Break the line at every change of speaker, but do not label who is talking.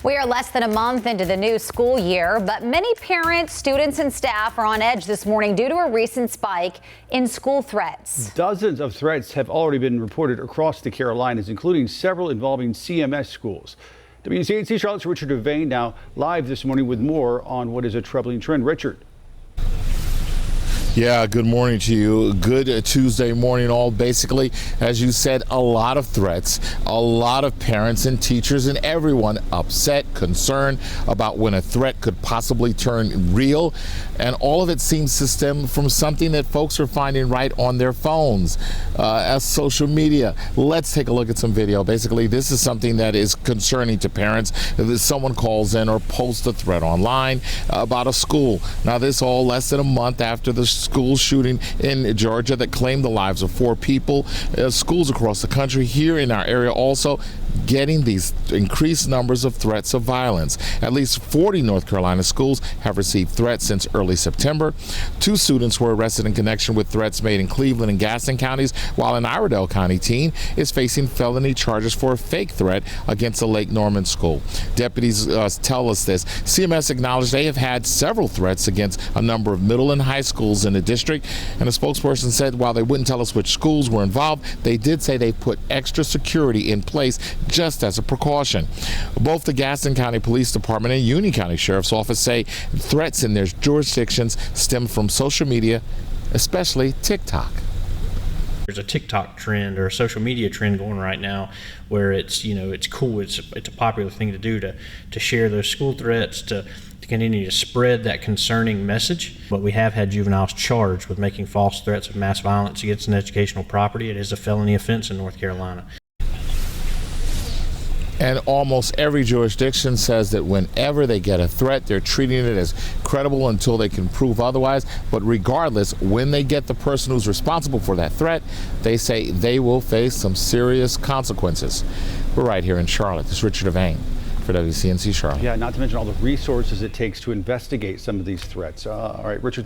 We are less than a month into the new school year, but many parents, students, and staff are on edge this morning due to a recent spike in school threats.
Dozens of threats have already been reported across the Carolinas, including several involving CMS schools. WCNC Charlotte's Richard Devane now live this morning with more on what is a troubling trend. Richard.
Yeah, good morning to you. Good Tuesday morning all. Basically, as you said, a lot of threats, a lot of parents and teachers and everyone upset, concerned about when a threat could possibly turn real. And all of it seems to stem from something that folks are finding right on their phones, as social media. Let's take a look at some video. Basically, this is something that is concerning to parents. If someone calls in or posts a threat online about a school. Now, this all less than a month after the school shooting in Georgia that claimed the lives of 4 people. Schools across the country, here in our area also, getting these increased numbers of threats of violence. At least 40 North Carolina schools have received threats since early September. 2 students were arrested in connection with threats made in Cleveland and Gaston counties, while an Iredell County teen is facing felony charges for a fake threat against a Lake Norman school. Deputies tell us this. CMS acknowledged they have had several threats against a number of middle and high schools in the district, and a spokesperson said while they wouldn't tell us which schools were involved, they did say they put extra security in place just as a precaution. Both the Gaston County Police Department and Union County Sheriff's Office say threats in their jurisdictions stem from social media, especially TikTok.
There's a TikTok trend or a social media trend going right now where it's cool, it's a popular thing to do to share those school threats, to continue to spread that concerning message. But we have had juveniles charged with making false threats of mass violence against an educational property. It is a felony offense in North Carolina.
And almost every jurisdiction says that whenever they get a threat, they're treating it as credible until they can prove otherwise. But regardless, when they get the person who's responsible for that threat, they say they will face some serious consequences. We're right here in Charlotte. This is Richard Devane for WCNC Charlotte.
Yeah, not to mention all the resources it takes to investigate some of these threats. All right, Richard.